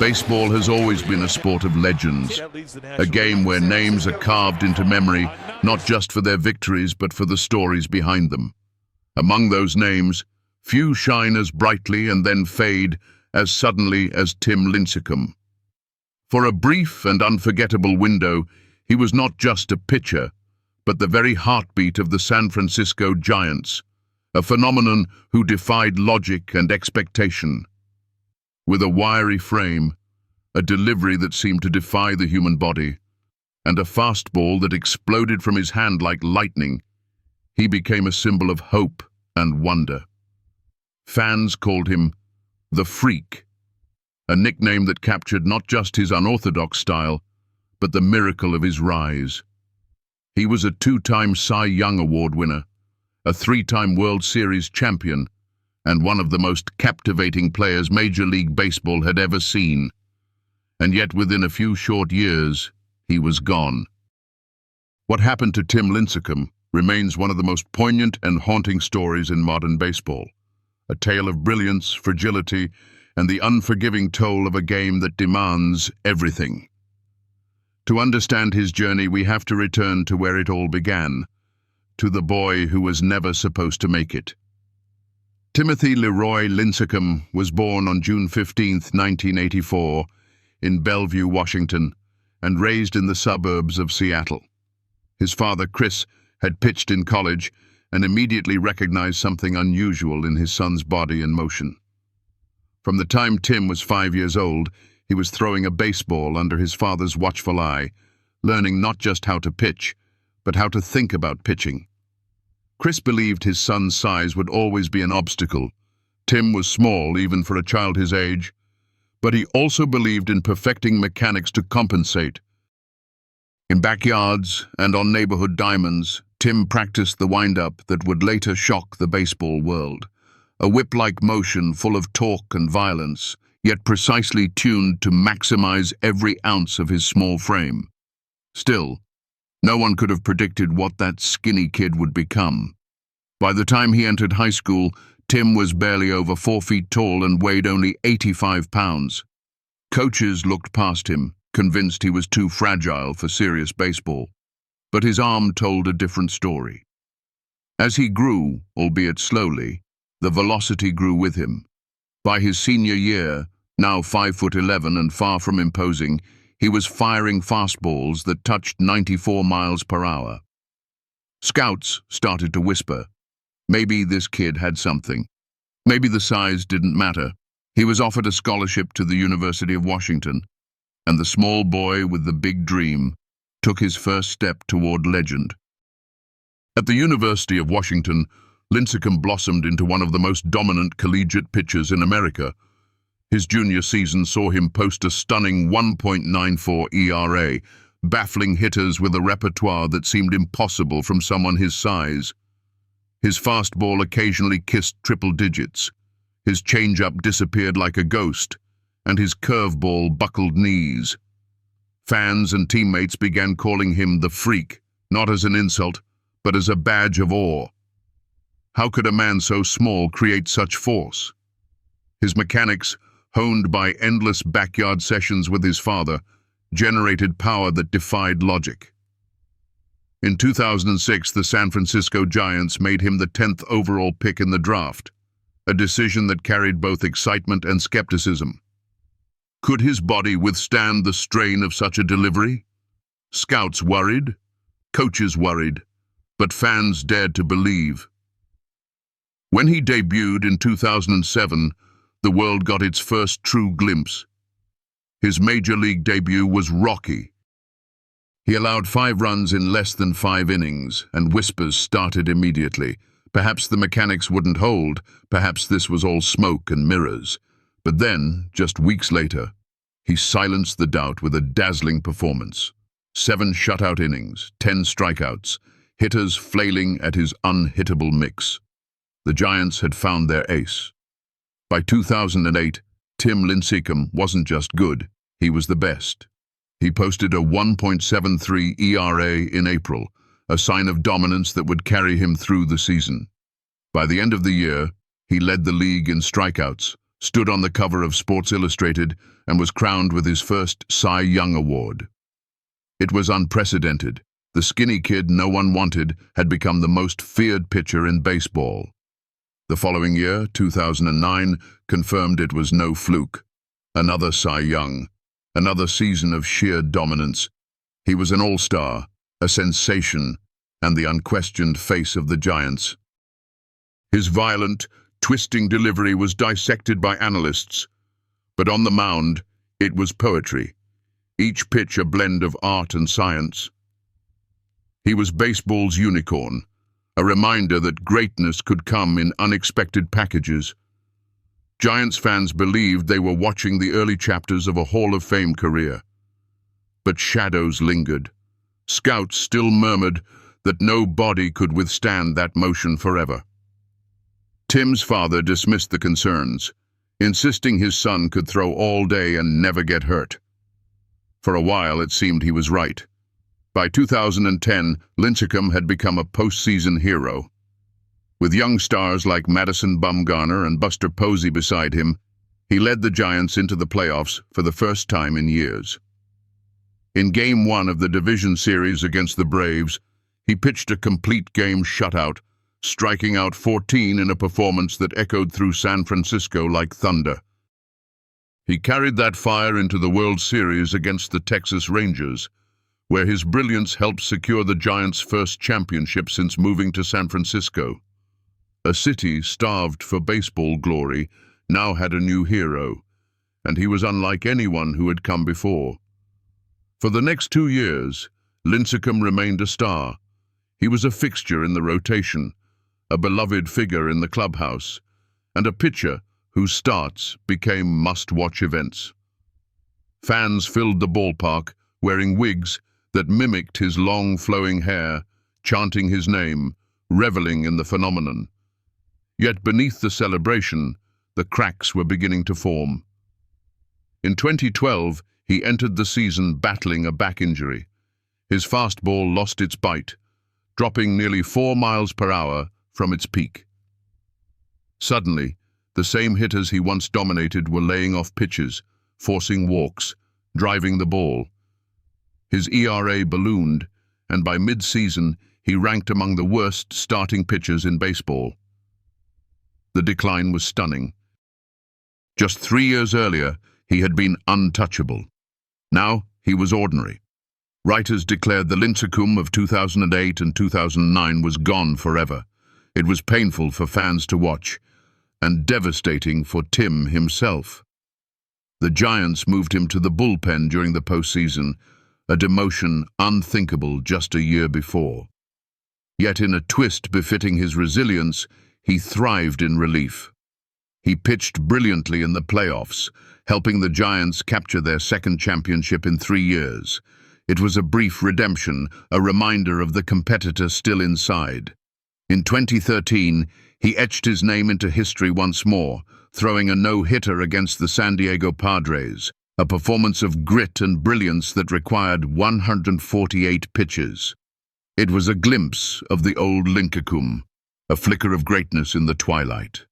Baseball has always been a sport of legends, a game where names are carved into memory, not just for their victories, but for the stories behind them. Among those names, few shine as brightly and then fade as suddenly as Tim Lincecum. For a brief and unforgettable window, he was not just a pitcher, but the very heartbeat of the San Francisco Giants, a phenomenon who defied logic and expectation. With a wiry frame, a delivery that seemed to defy the human body, and a fastball that exploded from his hand like lightning, he became a symbol of hope and wonder. Fans called him the Freak, a nickname that captured not just his unorthodox style, but the miracle of his rise. He was a two-time Cy Young Award winner, a three-time World Series champion, and one of the most captivating players Major League Baseball had ever seen. And yet within a few short years, he was gone. What happened to Tim Lincecum remains one of the most poignant and haunting stories in modern baseball, a tale of brilliance, fragility, and the unforgiving toll of a game that demands everything. To understand his journey, we have to return to where it all began, to the boy who was never supposed to make it. Timothy Leroy Lincecum was born on June 15, 1984, in Bellevue, Washington, and raised in the suburbs of Seattle. His father, Chris, had pitched in college and immediately recognized something unusual in his son's body and motion. From the time Tim was 5 years old, he was throwing a baseball under his father's watchful eye, learning not just how to pitch, but how to think about pitching. Chris believed his son's size would always be an obstacle. Tim was small, even for a child his age, but he also believed in perfecting mechanics to compensate. In backyards and on neighborhood diamonds, Tim practiced the wind-up that would later shock the baseball world, a whip-like motion full of torque and violence, yet precisely tuned to maximize every ounce of his small frame. Still, no one could have predicted what that skinny kid would become. By the time he entered high school, Tim was barely over 4 feet tall and weighed only 85 pounds. Coaches looked past him, convinced he was too fragile for serious baseball. But his arm told a different story. As he grew, albeit slowly, the velocity grew with him. By his senior year, now 5'11" and far from imposing, he was firing fastballs that touched 94 miles per hour. Scouts started to whisper, maybe this kid had something. Maybe the size didn't matter. He was offered a scholarship to the University of Washington, and the small boy with the big dream took his first step toward legend. At the University of Washington, Lincecum blossomed into one of the most dominant collegiate pitchers in America. His junior season saw him post a stunning 1.94 ERA, baffling hitters with a repertoire that seemed impossible from someone his size. His fastball occasionally kissed triple digits, his changeup disappeared like a ghost, and his curveball buckled knees. Fans and teammates began calling him the Freak, not as an insult, but as a badge of awe. How could a man so small create such force? His mechanics, honed by endless backyard sessions with his father, generated power that defied logic. In 2006, the San Francisco Giants made him the 10th overall pick in the draft, a decision that carried both excitement and skepticism. Could his body withstand the strain of such a delivery? Scouts worried, coaches worried, but fans dared to believe. When he debuted in 2007, the world got its first true glimpse. His major league debut was rocky. He allowed 5 runs in less than 5 innings, and whispers started immediately. Perhaps the mechanics wouldn't hold, perhaps this was all smoke and mirrors. But then, just weeks later, he silenced the doubt with a dazzling performance. 7 shutout innings, 10 strikeouts, hitters flailing at his unhittable mix. The Giants had found their ace. By 2008, Tim Lincecum wasn't just good, he was the best. He posted a 1.73 ERA in April, a sign of dominance that would carry him through the season. By the end of the year, he led the league in strikeouts, stood on the cover of Sports Illustrated, and was crowned with his first Cy Young Award. It was unprecedented. The skinny kid no one wanted had become the most feared pitcher in baseball. The following year, 2009, confirmed it was no fluke. Another Cy Young, another season of sheer dominance. He was an all-star, a sensation, and the unquestioned face of the Giants. His violent, twisting delivery was dissected by analysts, but on the mound, it was poetry, each pitch a blend of art and science. He was baseball's unicorn, a reminder that greatness could come in unexpected packages. Giants fans believed they were watching the early chapters of a Hall of Fame career. But shadows lingered. Scouts still murmured that no body could withstand that motion forever. Tim's father dismissed the concerns, insisting his son could throw all day and never get hurt. For a while, it seemed he was right. By 2010, Lincecum had become a postseason hero. With young stars like Madison Bumgarner and Buster Posey beside him, he led the Giants into the playoffs for the first time in years. In Game 1 of the division series against the Braves, he pitched a complete game shutout, striking out 14 in a performance that echoed through San Francisco like thunder. He carried that fire into the World Series against the Texas Rangers, where his brilliance helped secure the Giants' first championship since moving to San Francisco. A city starved for baseball glory now had a new hero, and he was unlike anyone who had come before. For the next 2 years, Lincecum remained a star. He was a fixture in the rotation, a beloved figure in the clubhouse, and a pitcher whose starts became must-watch events. Fans filled the ballpark, wearing wigs that mimicked his long, flowing hair, chanting his name, reveling in the phenomenon. Yet beneath the celebration, the cracks were beginning to form. In 2012, he entered the season battling a back injury. His fastball lost its bite, dropping nearly 4 miles per hour from its peak. Suddenly, the same hitters he once dominated were laying off pitches, forcing walks, driving the ball. His ERA ballooned, and by mid-season, he ranked among the worst starting pitchers in baseball. The decline was stunning. Just 3 years earlier, he had been untouchable. Now, he was ordinary. Writers declared the Lincecum of 2008 and 2009 was gone forever. It was painful for fans to watch, and devastating for Tim himself. The Giants moved him to the bullpen during the postseason, a demotion unthinkable just a year before. Yet in a twist befitting his resilience, he thrived in relief. He pitched brilliantly in the playoffs, helping the Giants capture their second championship in 3 years. It was a brief redemption, a reminder of the competitor still inside. In 2013, he etched his name into history once more, throwing a no-hitter against the San Diego Padres, a performance of grit and brilliance that required 148 pitches. It was a glimpse of the old Lincecum, a flicker of greatness in the twilight.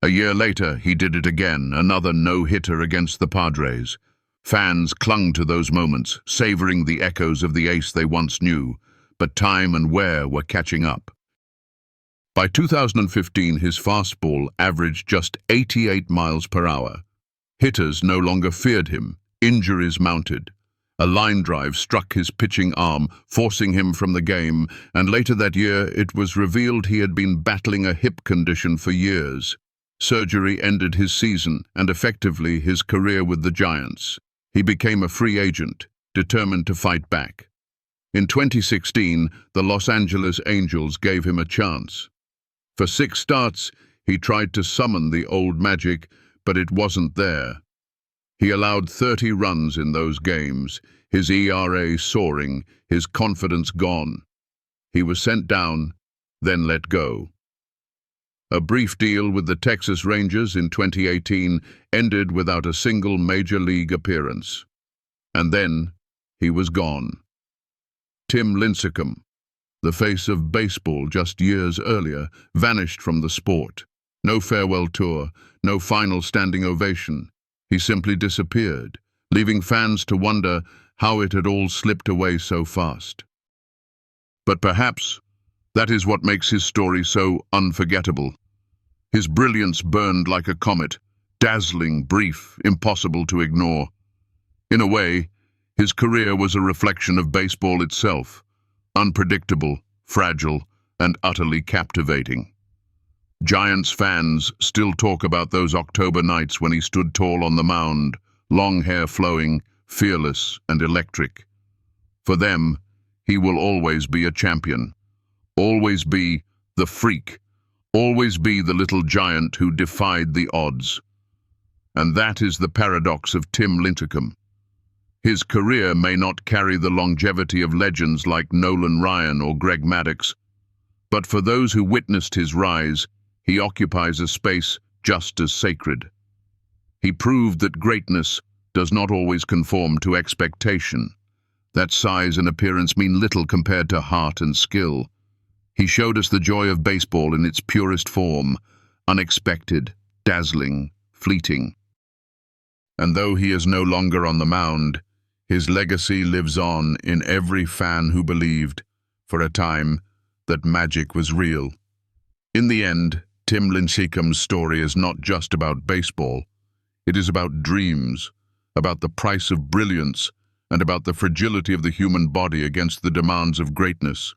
A year later, he did it again, another no-hitter against the Padres. Fans clung to those moments, savoring the echoes of the ace they once knew, but time and wear were catching up. By 2015, his fastball averaged just 88 miles per hour. Hitters no longer feared him. Injuries mounted. A line drive struck his pitching arm, forcing him from the game, and later that year it was revealed he had been battling a hip condition for years. Surgery ended his season and effectively his career with the Giants. He became a free agent, determined to fight back. In 2016, the Los Angeles Angels gave him a chance. For 6 starts, he tried to summon the old magic, but it wasn't there. He allowed 30 runs in those games, his ERA soaring, his confidence gone. He was sent down, then let go. A brief deal with the Texas Rangers in 2018 ended without a single major league appearance. And then, he was gone. Tim Lincecum, the face of baseball just years earlier, vanished from the sport. No farewell tour, no final standing ovation. He simply disappeared, leaving fans to wonder how it had all slipped away so fast. But perhaps that is what makes his story so unforgettable. His brilliance burned like a comet, dazzling, brief, impossible to ignore. In a way, his career was a reflection of baseball itself, unpredictable, fragile, and utterly captivating. Giants fans still talk about those October nights when he stood tall on the mound, long hair flowing, fearless and electric. For them, he will always be a champion, always be the freak, always be the little giant who defied the odds. And that is the paradox of Tim Lincecum. His career may not carry the longevity of legends like Nolan Ryan or Greg Maddux, but for those who witnessed his rise, he occupies a space just as sacred. He proved that greatness does not always conform to expectation, that size and appearance mean little compared to heart and skill. He showed us the joy of baseball in its purest form, unexpected, dazzling, fleeting. And though he is no longer on the mound, his legacy lives on in every fan who believed, for a time, that magic was real. In the end, Tim Lincecum's story is not just about baseball. It is about dreams, about the price of brilliance, and about the fragility of the human body against the demands of greatness.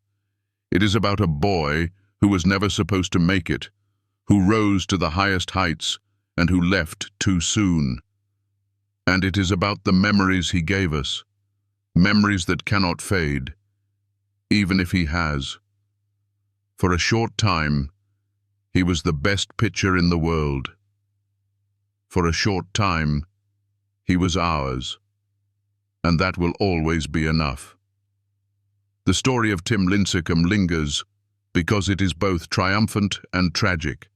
It is about a boy who was never supposed to make it, who rose to the highest heights, and who left too soon. And it is about the memories he gave us, memories that cannot fade, even if he has. For a short time, he was the best pitcher in the world. For a short time, he was ours, and that will always be enough. The story of Tim Lincecum lingers because it is both triumphant and tragic,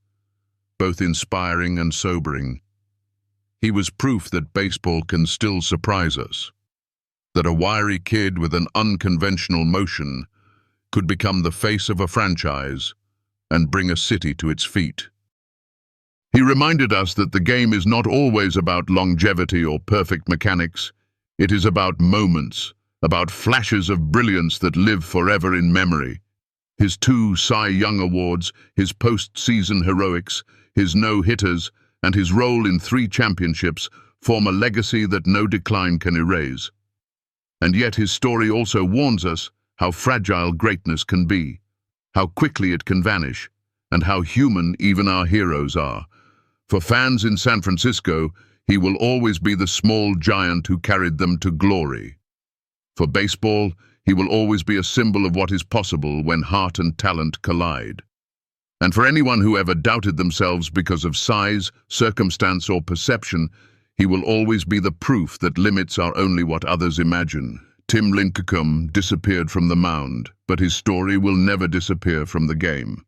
both inspiring and sobering. He was proof that baseball can still surprise us, that a wiry kid with an unconventional motion could become the face of a franchise and bring a city to its feet. He reminded us that the game is not always about longevity or perfect mechanics. It is about moments, about flashes of brilliance that live forever in memory. His 2 Cy Young Awards, his post-season heroics, his no-hitters, and his role in 3 championships form a legacy that no decline can erase. And yet his story also warns us how fragile greatness can be, how quickly it can vanish, and how human even our heroes are. For fans in San Francisco, he will always be the small giant who carried them to glory. For baseball, he will always be a symbol of what is possible when heart and talent collide. And for anyone who ever doubted themselves because of size, circumstance, or perception, he will always be the proof that limits are only what others imagine. Tim Lincecum disappeared from the mound, but his story will never disappear from the game.